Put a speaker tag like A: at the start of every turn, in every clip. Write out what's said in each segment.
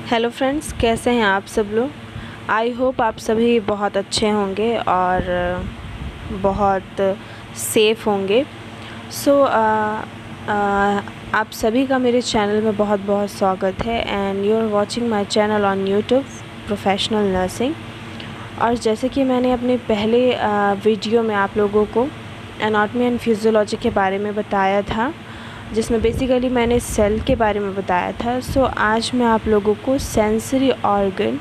A: Hello friends, कैसे हैं आप सब लोग। आई होप आप सभी बहुत अच्छे होंगे और बहुत सेफ़ होंगे। आप सभी का मेरे चैनल में बहुत बहुत स्वागत है and you are watching my channel on YouTube professional nursing. और जैसे कि मैंने अपने पहले वीडियो में आप लोगों को एनाटॉमी एंड फिजियोलॉजी के बारे में बताया था, जिसमें बेसिकली मैंने सेल के बारे में बताया था। आज मैं आप लोगों को सेंसरी ऑर्गन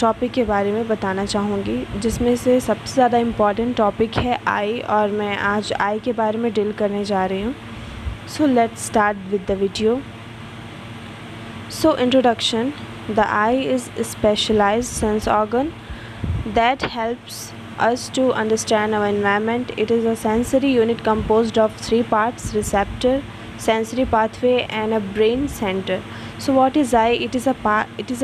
A: टॉपिक के बारे में बताना चाहूँगी, जिसमें से सबसे ज़्यादा इम्पॉर्टेंट टॉपिक है आई, और मैं आज आई के बारे में डील करने जा रही हूँ। So let's start with the video. So introduction. The eye is specialised sense organ that helps us to understand our environment. It is a sensory unit composed of three parts: receptor, sensory pathway and a brain center. So what is eye? It is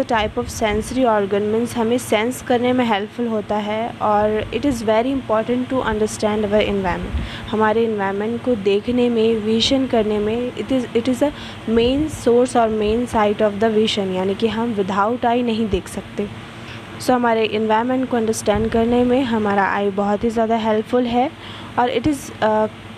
A: a type of sensory organ, means हमें sense करने में helpful होता है, और it is very important to understand our environment. हमारे environment को देखने में, विजन करने में it is a main source और main site of the vision, यानी कि हम विदाउट आई नहीं देख सकते। हमारे इन्वायरमेंट को अंडरस्टैंड करने में हमारा आई बहुत ही ज़्यादा हेल्पफुल है, और it is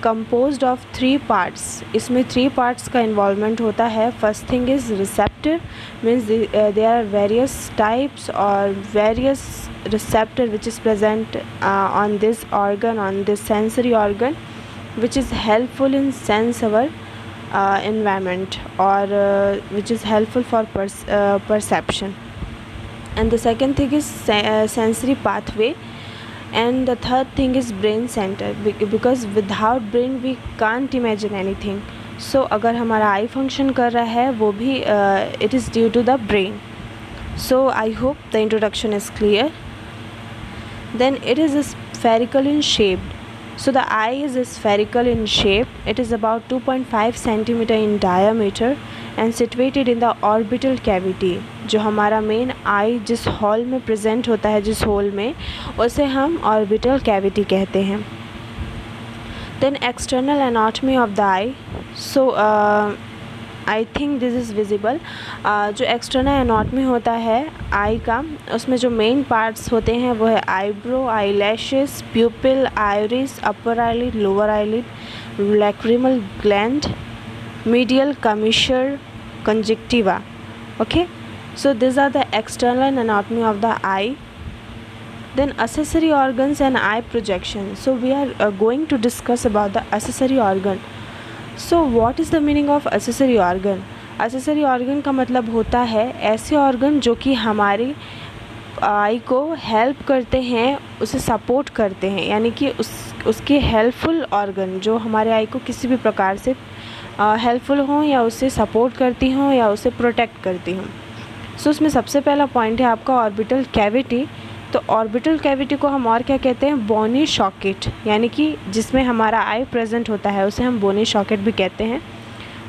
A: composed of 3 parts. इसमें 3 पार्ट्स का इन्वॉल्वमेंट होता है। First thing is receptor, means there are various types और various receptor which is present on this organ, on this sensory organ, which is helpful in sense our environment, or which is helpful for perception. And the second thing is sensory pathway, and the third thing is brain center, because without brain we can't imagine anything. So अगर हमारा I function कर रहा है वो भी it is due to the brain. So I hope the introduction is clear. Then it is spherical in shape. So the eye is spherical in shape. It is about 2.5 centimeter in diameter and situated in the orbital cavity. जो हमारा main आई जिस hall में present होता है, जिस whole में, उसे हम ऑर्बिटल कैविटी कहते हैं। Then external anatomy of the eye. So I think this is visible. जो एक्सटर्नल एनाटॉमी होता है आई का, उसमें जो मेन पार्ट्स होते हैं वो है eyebrow, eye lashes, pupil, iris, upper eyelid, lower eyelid, lacrimal gland, medial commissure, conjunctiva. Okay, so these are the external anatomy of the eye. Then accessory organs and eye projection. So we are going to discuss about the accessory organ. So what is the meaning of accessory organ? accessory organ का मतलब होता है ऐसे organ जो कि हमारी आई को help करते हैं, उसे सपोर्ट करते हैं, यानी कि उसके हेल्पफुल ऑर्गन जो हमारे आई को किसी भी प्रकार से हेल्पफुल हों, या उसे सपोर्ट करती हों, या उसे प्रोटेक्ट करती हों। सो उसमें सबसे पहला पॉइंट है आपका ऑर्बिटल कैविटी। तो ऑर्बिटल कैविटी को हम और क्या कहते हैं? बोनी सॉकेट, यानी कि जिसमें हमारा आई प्रेजेंट होता है उसे हम बोनी सॉकेट भी कहते हैं।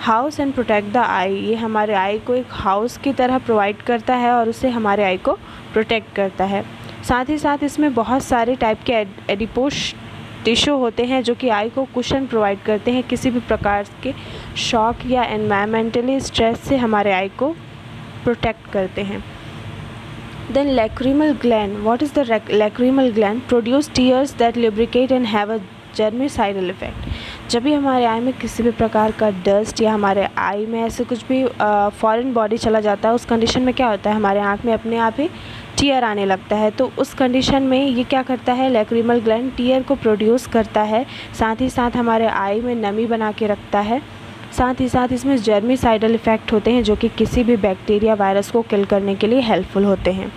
A: हाउस एंड प्रोटेक्ट द आई, ये हमारे आई को एक हाउस की तरह प्रोवाइड करता है और उसे हमारे आई को प्रोटेक्ट करता है। साथ ही साथ इसमें बहुत सारे टाइप के एडिपोस टिश्यू होते हैं जो कि आई को कुशन प्रोवाइड करते हैं, किसी भी प्रकार के शॉक या एनवायरमेंटली स्ट्रेस से हमारे आई को प्रोटेक्ट करते हैं। Then lacrimal gland. What is the lacrimal gland? Produce tears that lubricate and have a germicidal effect. जब भी हमारे आई में किसी भी प्रकार का डस्ट या हमारे आई में ऐसे कुछ भी फॉरेन बॉडी चला जाता है, उस कंडीशन में क्या होता है? हमारे आँख में अपने आप ही टीयर आने लगता है। तो उस कंडीशन में ये क्या करता है? लैक्रिमल ग्लैंड टीयर को प्रोड्यूस करता है, साथ ही साथ हमारे आई में नमी बना के रखता है। साथ ही साथ इसमें जर्मिसाइडल इफ़ेक्ट होते हैं जो कि किसी भी बैक्टीरिया, वायरस को किल करने के लिए हेल्पफुल होते हैं।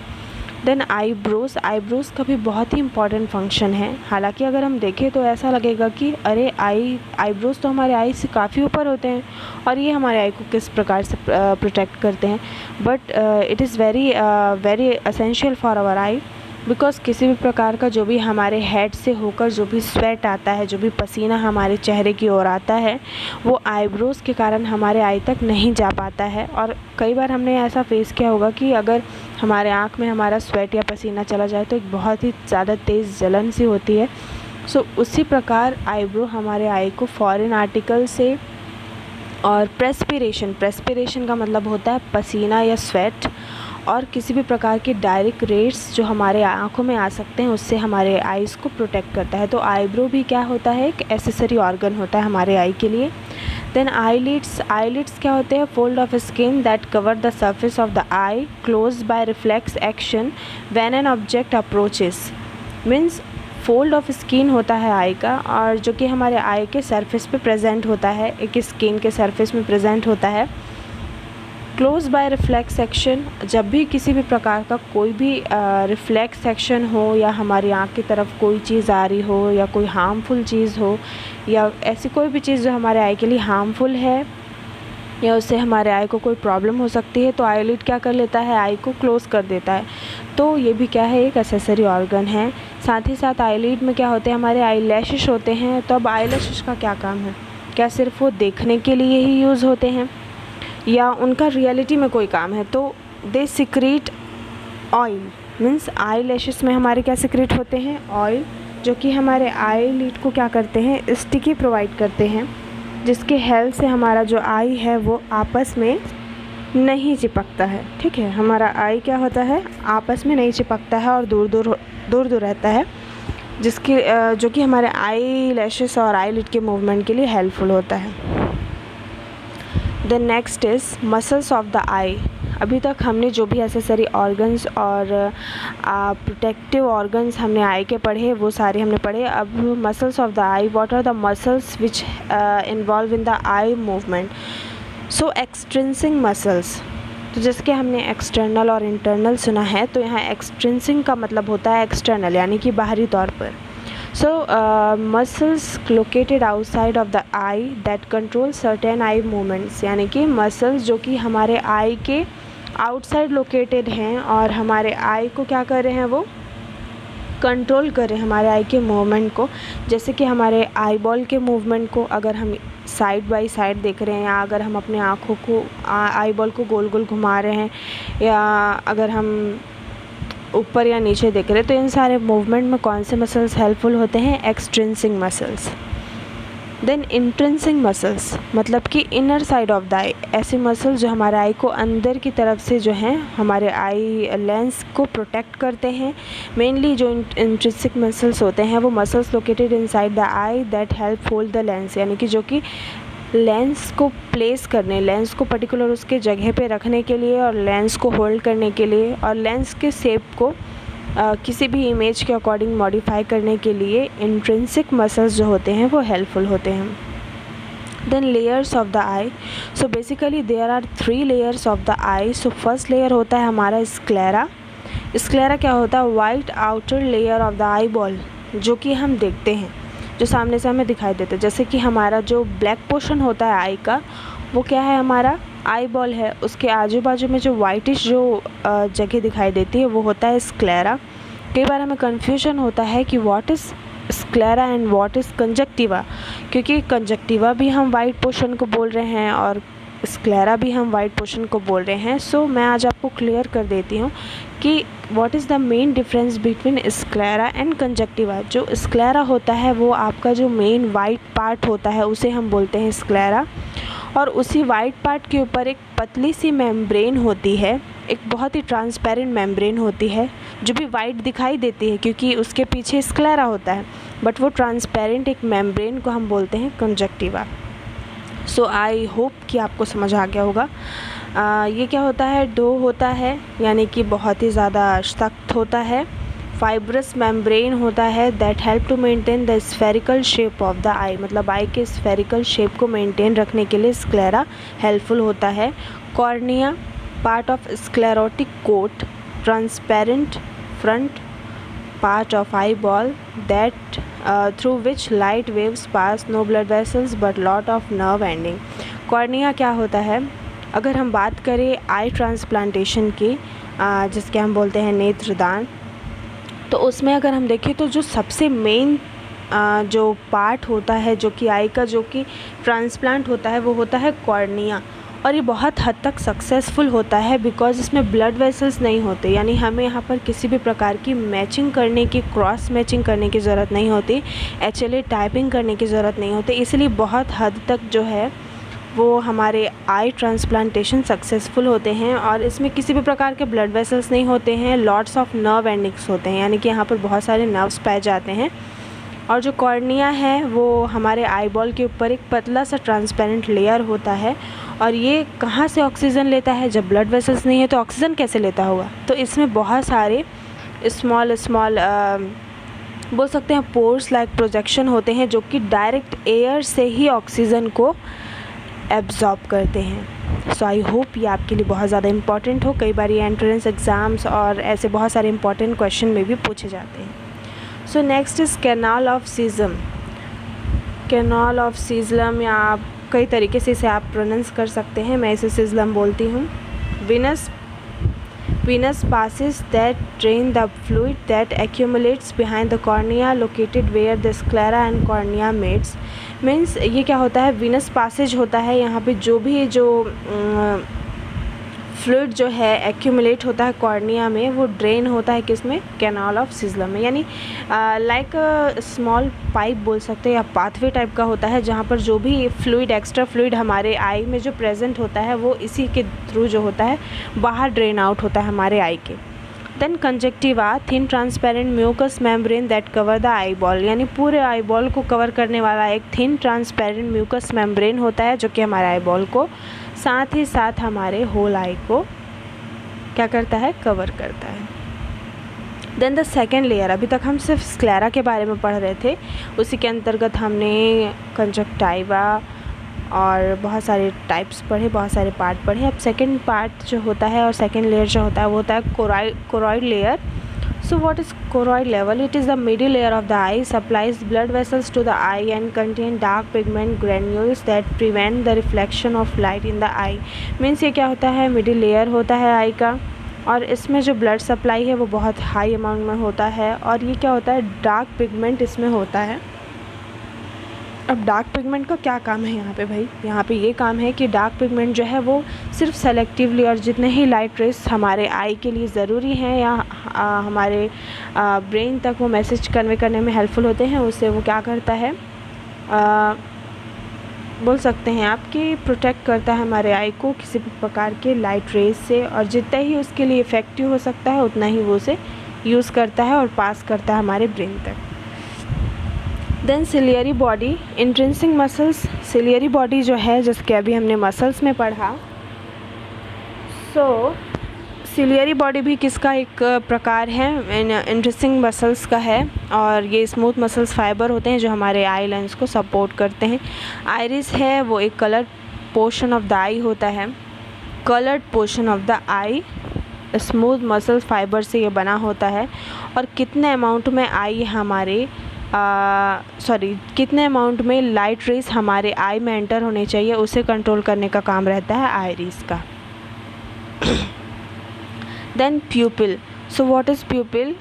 A: Then eyebrows. आईब्रोज का भी बहुत ही इंपॉर्टेंट फंक्शन है। हालांकि अगर हम देखें तो ऐसा लगेगा कि अरे आईब्रोज तो हमारे आई से काफ़ी ऊपर होते हैं और ये हमारे आई को किस प्रकार से प्रोटेक्ट करते हैं, but it is very essential for our eye, because किसी भी प्रकार का जो भी हमारे हेड से होकर जो भी स्वेट आता है, जो भी पसीना हमारे चेहरे की ओर आता है, वो आईब्रोज़ के कारण हमारे आई तक नहीं जा पाता है। और कई बार हमने ऐसा फेस किया होगा कि अगर हमारे आँख में हमारा स्वेट या पसीना चला जाए तो एक बहुत ही ज़्यादा तेज़ जलन सी होती है। उसी प्रकार आईब्रो हमारे आई को फॉरेन आर्टिकल से और प्रेस्पिरेशन का मतलब होता है पसीना या स्वेट, और किसी भी प्रकार के डायरेक्ट रेट्स जो हमारे आँखों में आ सकते हैं उससे हमारे आइज़ को प्रोटेक्ट करता है। तो आईब्रो भी क्या होता है, एक एसेसरी ऑर्गन होता है हमारे आई के लिए। देन आईलिड्स क्या होते हैं, fold of skin that cover the surface of the I close by reflex action when an object approaches. Means fold of skin होता है आई का, और जो कि हमारे आई के सरफेस पे प्रेजेंट होता है, एक स्किन के सरफेस में प्रेजेंट होता है। क्लोज बाय रिफ्लेक्स एक्शन, जब भी किसी भी प्रकार का कोई भी रिफ्लेक्स एक्शन हो, या हमारी आँख की तरफ कोई चीज़ आ रही हो, या कोई हार्मफुल चीज़ हो, या ऐसी कोई भी चीज़ जो हमारे आई के लिए हार्मफुल है, या उससे हमारे आई को कोई प्रॉब्लम हो सकती है, तो आईलिड क्या कर लेता है, आई को क्लोज़ कर देता है। तो ये भी क्या है, एक एसेसरी ऑर्गन है। साथ ही साथ आईलिड में क्या होते हैं, हमारे आई लैशेस होते हैं। तो अब आई लैशेस का क्या काम है, क्या सिर्फ वो देखने के लिए ही यूज़ होते हैं या उनका रियलिटी में कोई काम है? तो they secrete oil, means eye lashes में हमारे क्या सिक्रीट होते हैं, ऑयल, जो कि हमारे आई लिड को क्या करते हैं, स्टिकी प्रोवाइड करते हैं, जिसके हेल्प से हमारा जो आई है वो आपस में नहीं चिपकता है। ठीक है, हमारा आई क्या होता है, आपस में नहीं चिपकता है और दूर दूर रहता है, जिसकी जो कि हमारे आई लैशेस और आई लिड के मूवमेंट के लिए हेल्पफुल होता है। The next is muscles of the eye. अभी तक हमने जो भी एसेसरी ऑर्गन्स और प्रोटेक्टिव ऑर्गन्स हमने आई के पढ़े, वो सारे हमने पढ़े। अब muscles of the eye, what are the muscles which involve in the eye movement? So extrinsic muscles, तो जैसे कि हमने एक्सटर्नल और इंटरनल सुना है, तो यहाँ एक्सट्रिंसिक का मतलब होता है एक्सटर्नल, यानी कि बाहरी तौर पर। So muscles located outside of the eye that control certain eye movements, यानी कि मसल्स जो कि हमारे आई के आउटसाइड लोकेटेड हैं और हमारे आई को क्या कर रहे हैं, वो कंट्रोल कर रहे हैं हमारे आई के मूवमेंट को। जैसे कि हमारे आई बॉल के मूवमेंट को अगर हम साइड बाय साइड देख रहे हैं, या अगर हम अपने आँखों को आई बॉल को गोल गोल घुमा रहे हैं, या अगर हम ऊपर या नीचे देख रहे हैं, तो इन सारे मूवमेंट में कौन से मसल्स हेल्पफुल होते हैं, extrinsic muscles. Then intrinsic muscles, मतलब कि inner side of the eye, ऐसे मसल्स जो हमारे आई को अंदर की तरफ से जो हैं हमारे आई लेंस को प्रोटेक्ट करते हैं। मेनली जो इंट्रिंसिक मसल्स होते हैं वो muscles located inside the I that help hold the lens, यानी कि जो कि लेंस को प्लेस करने, लेंस को पर्टिकुलर उसके जगह पे रखने के लिए, और लेंस को होल्ड करने के लिए, और लेंस के शेप को किसी भी इमेज के अकॉर्डिंग मॉडिफाई करने के लिए इंट्रिंसिक मसल्स जो होते हैं वो हेल्पफुल होते हैं। Then layers of the eye, so basically there are 3 layers of the eye. So first layer होता है हमारा स्क्लेरा। स्क्लेरा क्या होता है, white outer layer of the eye ball, जो कि हम देखते हैं, जो सामने से हमें दिखाई देता है। जैसे कि हमारा जो ब्लैक पोर्शन होता है आई का, वो क्या है, हमारा आई बॉल है, उसके आजू बाजू में जो वाइटिश जो जगह दिखाई देती है वो होता है स्क्लेरा। कई बार हमें कन्फ्यूजन होता है कि what is sclera and what is conjunctiva, क्योंकि कंजक्टिवा भी हम वाइट पोर्शन को बोल रहे हैं और स्क्लेरा भी हम वाइट पोर्शन को बोल रहे हैं। सो मैं आज आपको क्लियर कर देती हूँ कि what is the main difference between sclera and conjunctiva. जो स्क्लेरा होता है वो आपका जो मेन वाइट पार्ट होता है उसे हम बोलते हैं स्क्लेरा, और उसी वाइट पार्ट के ऊपर एक पतली सी मेम्ब्रेन होती है, एक बहुत ही ट्रांसपेरेंट मेम्ब्रेन होती है जो भी वाइट दिखाई देती है क्योंकि उसके पीछे स्क्लेरा होता है, बट वो ट्रांसपेरेंट एक मेम्ब्रेन को हम बोलते हैं कंजक्टिवा। सो आई होप कि आपको समझ आ गया होगा। ये क्या होता है, डो होता है, यानी कि बहुत ही ज़्यादा सख्त होता है। फाइब्रस मेम्ब्रेन होता है that help to maintain the spherical shape of the eye, मतलब आई के स्फेरिकल शेप को मेंटेन रखने के लिए स्क्लेरा हेल्पफुल होता है। Cornea, part of sclerotic coat, transparent front part of eyeball that through which light waves pass, no blood vessels but lot of nerve ending। Cornea क्या होता है, अगर हम बात करें आई ट्रांसप्लांटेशन की, जिसके हम बोलते हैं नेत्रदान, तो उसमें अगर हम देखें तो जो सबसे मेन जो पार्ट होता है जो कि आई का जो कि ट्रांसप्लांट होता है वो होता है कॉर्निया, और ये बहुत हद तक सक्सेसफुल होता है बिकॉज इसमें ब्लड वेसल्स नहीं होते, यानी हमें यहाँ पर किसी भी प्रकार की मैचिंग करने की, क्रॉस मैचिंग करने की ज़रूरत नहीं होती, HLA टाइपिंग करने की ज़रूरत नहीं होती, इसलिए बहुत हद तक जो है वो हमारे आई ट्रांसप्लांटेशन सक्सेसफुल होते हैं और इसमें किसी भी प्रकार के ब्लड वेसल्स नहीं होते हैं, लॉट्स ऑफ नर्व एंडिंग्स होते हैं, यानी कि यहाँ पर बहुत सारे नर्व्स पाए जाते हैं। और जो कॉर्निया है वो हमारे आई बॉल के ऊपर एक पतला सा ट्रांसपेरेंट लेयर होता है। और ये कहाँ से ऑक्सीजन लेता है? जब ब्लड वेसल्स नहीं है तो ऑक्सीजन कैसे लेता होगा? तो इसमें बहुत सारे स्मॉल बोल सकते हैं पोर्स लाइक प्रोजेक्शन होते हैं, जो कि डायरेक्ट एयर से ही ऑक्सीजन को एब्जॉर्ब करते हैं। सो आई होप ये आपके लिए बहुत ज़्यादा इम्पॉर्टेंट हो। कई बार ये एंट्रेंस एग्ज़ाम्स और ऐसे बहुत सारे इंपॉर्टेंट क्वेश्चन में भी पूछे जाते हैं। So next is canal of Schlemm. Canal of Schlemm, या आप कई तरीके से इसे आप प्रोनाउंस कर सकते हैं, मैं इसे सीज़लम बोलती हूँ। Venous passes that drain the fluid that accumulates behind the cornea located where the sclera and cornea meets। Means ये क्या होता है? वीनस पासेज होता है, यहाँ पे जो भी फ्लूइड जो है एक्यूमुलेट होता है कॉर्निया में, वो ड्रेन होता है किसमें? कैनाल ऑफ सीज़लम में। यानी लाइक स्मॉल पाइप बोल सकते हैं या पाथवे टाइप का होता है, जहाँ पर जो भी फ्लूइड, एक्स्ट्रा फ्लूइड हमारे आई में जो प्रेजेंट होता है वो इसी के थ्रू जो होता है बाहर ड्रेन आउट होता है हमारे आई के। Then conjunctiva, thin transparent mucous membrane that cover the eye ball, यानी पूरे आई बॉल को कवर करने वाला एक थिन ट्रांसपेरेंट म्यूकस मेम्ब्रेन होता है, जो कि हमारे आई बॉल को साथ ही साथ हमारे होल आई को क्या करता है? कवर करता है। देन द सेकेंड लेयर, अभी तक हम सिर्फ स्क्लेरा के बारे में पढ़ रहे थे, उसी के अंतर्गत हमने कंजक्टाइवा और बहुत सारे टाइप्स पढ़े, बहुत सारे पार्ट पढ़े। अब सेकेंड पार्ट जो होता है और सेकेंड लेयर जो होता है वो होता है choroid layer. So what is choroid level? It is the middle layer of the eye, supplies blood vessels to the eye and contain dark pigment granules that prevent the reflection of light in the eye। Means ये क्या होता है? Middle layer होता है आई का, और इसमें जो ब्लड सप्लाई है वो बहुत हाई अमाउंट में होता है। और ये क्या होता है? डार्क पिगमेंट इसमें होता है। अब डार्क पिगमेंट का क्या काम है यहाँ पे भाई? यहाँ पे ये काम है कि डार्क पिगमेंट जो है वो सिर्फ सेलेक्टिवली, और जितने ही लाइट रेस हमारे आई के लिए ज़रूरी हैं या हमारे ब्रेन तक वो मैसेज कन्वे करने में हेल्पफुल होते हैं, उससे वो क्या करता है? बोल सकते हैं आप कि प्रोटेक्ट करता है हमारे आई को किसी भी प्रकार के लाइट रेस से, और जितना ही उसके लिए इफ़ेक्टिव हो सकता है उतना ही वो उसे यूज़ करता है और पास करता है हमारे ब्रेन तक। Then ciliary body, intrinsic muscles. Ciliary body जो है, जिसके अभी हमने मसल्स में पढ़ा, सो सिलियरी बॉडी भी किसका एक प्रकार है? इंट्रिंसिक मसल्स का है, और ये स्मूथ मसल्स फाइबर होते हैं जो हमारे आई लेंस को सपोर्ट करते हैं। आइरिस है वो एक coloured portion of the eye होता है, coloured portion of the I smooth muscle fibre से ये बना होता है। और कितने अमाउंट में आई हमारे कितने अमाउंट में लाइट रेस हमारे आई में एंटर होने चाहिए, उसे कंट्रोल करने का काम रहता है आइरिस का। Then pupil. So what is pupil?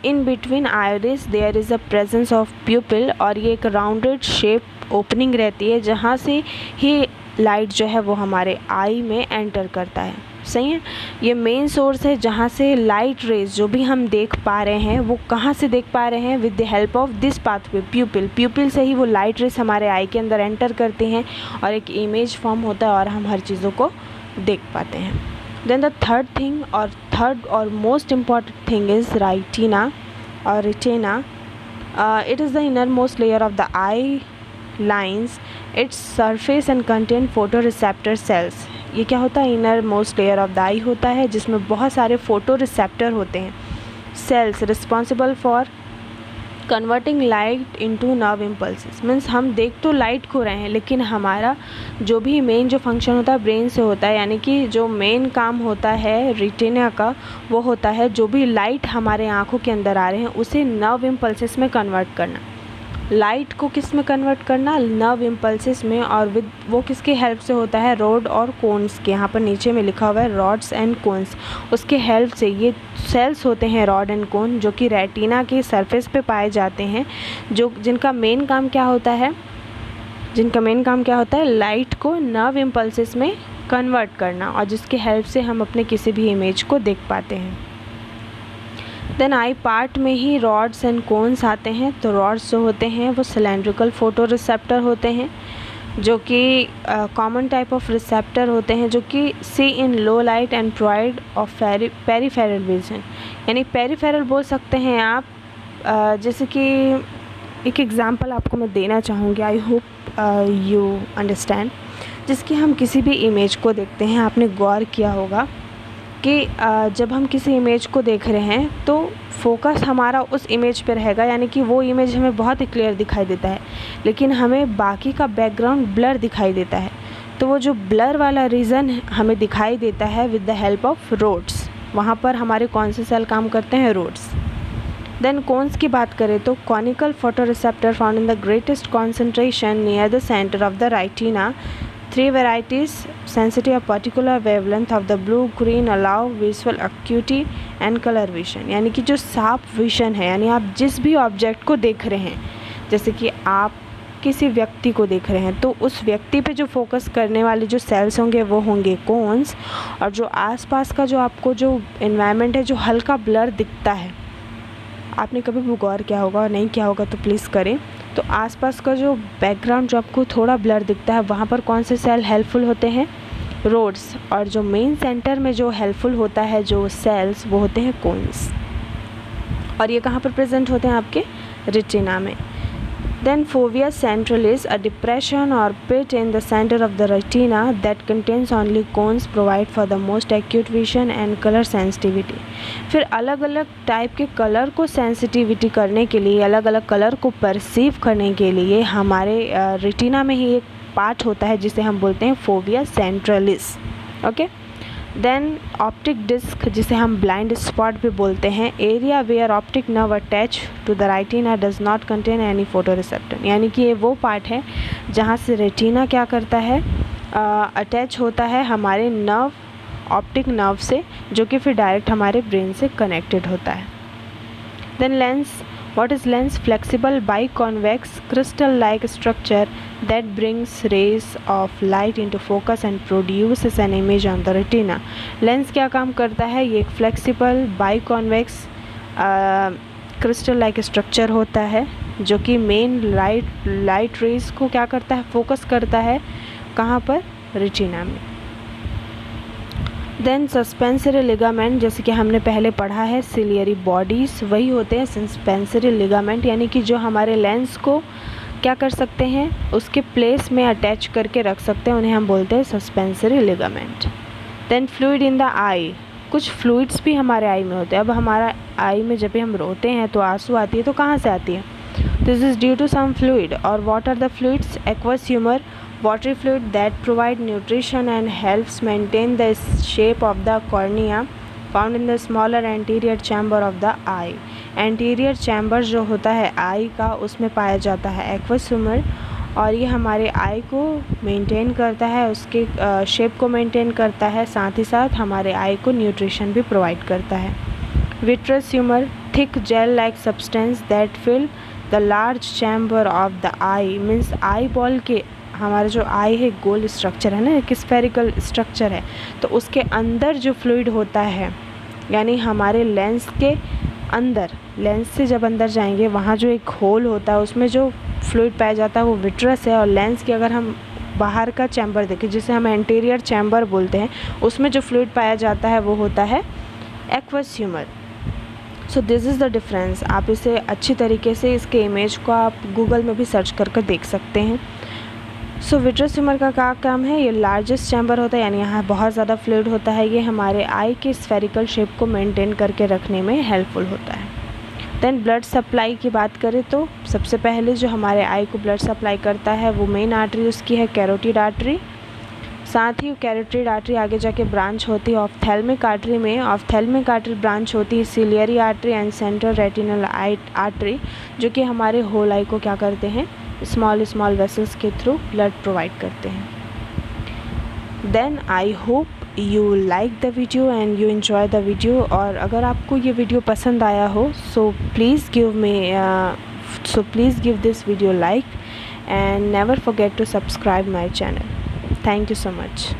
A: In between iris there is a presence of pupil, और ये एक राउंडेड शेप ओपनिंग रहती है जहाँ से ही लाइट जो है वो हमारे आई में एंटर करता है। सही है? ये मेन सोर्स है जहाँ से लाइट रेज जो भी हम देख पा रहे हैं वो कहाँ से देख पा रहे हैं? With the help of this pathway प्यूपिल। प्यूपिल से ही वो लाइट रेज हमारे आई के अंदर एंटर करते हैं और एक इमेज फॉर्म होता है और हम हर चीज़ों को देख पाते हैं। देन द थर्ड और most important thing is retina और retina. It is the inner most layer of the eye lines, its surface and contain photo receptor cells. ये क्या होता है? Inner most layer of the eye होता है जिसमें बहुत सारे फोटो रिसेप्टर होते हैं, cells responsible for converting light into nerve impulses. Means हम देख तो लाइट को रहे हैं, लेकिन हमारा जो भी मेन जो फंक्शन होता है ब्रेन से होता है, यानी कि जो मेन काम होता है रेटिना का वो होता है जो भी लाइट हमारे आँखों के अंदर आ रहे हैं उसे नर्व इम्पल्सेस में कन्वर्ट करना। लाइट को किस में कन्वर्ट करना? नर्व इम्पल्सेस में। और विद वो किसके हेल्प से होता है? रॉड और कोन्स के, यहाँ पर नीचे में लिखा हुआ है रॉड्स एंड कोन्स, उसके हेल्प से ये सेल्स होते हैं रॉड एंड कोन, जो कि रेटिना के सरफेस पे पाए जाते हैं, जिनका मेन काम क्या होता है? लाइट को नर्व इम्पल्सेस में कन्वर्ट करना, और जिसके हेल्प से हम अपने किसी भी इमेज को देख पाते हैं। देन आई पार्ट में ही रॉड्स एंड कोन्स आते हैं। तो रॉड्स जो होते हैं वो सिलेंड्रिकल फोटो रिसेप्टर होते हैं जो कि कॉमन टाइप ऑफ रिसेप्टर होते हैं जो कि see in low light and provide of peripheral vision, यानी पेरीफेरल बोल सकते हैं आप। जैसे कि एक एग्जांपल आपको मैं देना चाहूँगी, आई होप यू अंडरस्टैंड। जिसकी हम किसी भी इमेज को देखते हैं, आपने गौर किया होगा कि जब हम किसी इमेज को देख रहे हैं तो फोकस हमारा उस इमेज पे रहेगा, यानी कि वो इमेज हमें बहुत ही क्लियर दिखाई देता है, लेकिन हमें बाकी का बैकग्राउंड ब्लर दिखाई देता है। तो वो जो ब्लर वाला रीज़न हमें दिखाई देता है with the help of rods, वहाँ पर हमारे कौन से सेल काम करते हैं? रोड्स। देन कोन्स की बात करें तो conical photoreceptor found in the greatest concentration near the centre of the retina. 3 varieties sensitive of particular wavelength of the blue green allow visual acuity and color vision, यानी कि जो साफ vision है, यानी आप जिस भी ऑब्जेक्ट को देख रहे हैं, जैसे कि आप किसी व्यक्ति को देख रहे हैं तो उस व्यक्ति पे जो फोकस करने वाले जो सेल्स होंगे वो होंगे कोन्स, और जो आसपास का जो आपको जो एनवायरनमेंट है जो हल्का ब्लर दिखता है, आपने कभी भी गौर किया होगा और नहीं किया होगा तो प्लीज़ करें। तो आसपास का जो बैकग्राउंड जो आपको थोड़ा ब्लर दिखता है वहाँ पर कौन से सेल हेल्पफुल होते हैं? रोड्स। और जो मेन सेंटर में जो हेल्पफुल होता है जो सेल्स, वो होते हैं कोन्स, और ये कहाँ पर प्रेजेंट होते हैं? आपके रेटिना में। Then fovea centralis, a depression or pit in the center of the retina that contains only cones, provide for the most acute vision and color sensitivity. फिर अलग अलग टाइप के कलर को सेंसिटिविटी करने के लिए, अलग अलग कलर को परसीव करने के लिए हमारे रेटिना में ही एक पार्ट होता है जिसे हम बोलते हैं fovea centralis. Okay. Then optic disc, जिसे हम ब्लाइंड स्पॉट भी बोलते हैं, area where optic nerve attach to the retina does not contain any photoreceptor, यानी कि ये वो पार्ट है जहाँ से रेटिना क्या करता है? अटैच होता है हमारे नर्व, ऑप्टिक नर्व से, जो कि फिर डायरेक्ट हमारे ब्रेन से कनेक्टेड होता है। Then lens, what is lens? Flexible biconvex crystal like structure that brings rays of light into focus and produces an image on the retina. Lens क्या काम करता है? ये एक flexible biconvex crystal like structure होता है जो कि मेन लाइट रेज को क्या करता है? फोकस करता है कहाँ पर? रेटिना में। देन सस्पेंसरी लिगामेंट, जैसे कि हमने पहले पढ़ा है, सिलियरी बॉडीज़ वही होते हैं सस्पेंसरी लिगामेंट, यानी कि जो हमारे लेंस को क्या कर सकते हैं? उसके प्लेस में अटैच करके रख सकते हैं, उन्हें हम बोलते हैं suspensory ligament. Then fluid in the eye, कुछ फ्लूइड्स भी हमारे आई में होते हैं। अब हमारा आई में जब भी हम रोते हैं तो आंसू आती है, तो कहाँ से आती है? This is due to some fluid. और what are the fluids? Aqueous humour, watery fluid that provide nutrition and helps maintain the shape of the cornea, found in the smaller anterior chamber of the eye. anterior chamber जो होता है आई का, उसमें पाया जाता है aqueous humour, और ये हमारे आई को मेंटेन करता है, उसके शेप को मेंटेन करता है, साथ ही साथ हमारे आई को न्यूट्रिशन भी प्रोवाइड करता है। Vitreous humour, thick gel like substance that fill the large chamber of the eye, means eye ball के, हमारा जो आई है गोल स्ट्रक्चर है ना, एक स्फेरिकल स्ट्रक्चर है, तो उसके अंदर जो फ्लूइड होता है, यानी हमारे लेंस के अंदर, लेंस से जब अंदर जाएंगे वहाँ जो एक होल होता है उसमें जो फ्लूइड पाया जाता है वो विट्रस है। और लेंस की अगर हम बाहर का चैम्बर देखें, जिसे हम एंटीरियर चैम्बर बोलते हैं, उसमें जो फ्लूइड पाया जाता है वो होता है aqueous humour. So this is the difference. आप इसे अच्छी तरीके से, इसके इमेज को आप गूगल में भी सर्च करके देख सकते हैं। सो विट्रस ह्यूमर का क्या काम है? ये लार्जेस्ट चैम्बर होता है, यानी यहाँ बहुत ज़्यादा फ्लूइड होता है। ये हमारे आई के स्फेरिकल शेप को मेंटेन करके रखने में हेल्पफुल होता है। देन ब्लड सप्लाई की बात करें तो सबसे पहले जो हमारे आई को ब्लड सप्लाई करता है वो मेन आर्टरी उसकी है कैरोटिड आर्टरी। साथ ही कैरोटिड आर्टरी आगे जाके ब्रांच होती है ऑफ्थेल्मिक आर्टरी में। ऑफ्थेल्मिक आर्टरी ब्रांच होती है ciliary artery and central retinal artery, जो कि हमारे होल आई को क्या करते हैं? स्मॉल वेसल्स के थ्रू ब्लड प्रोवाइड करते हैं। Then I hope you like the video and you enjoy the video. और अगर आपको ये वीडियो पसंद आया हो so please give this video like and never forget to subscribe my channel. Thank you so much.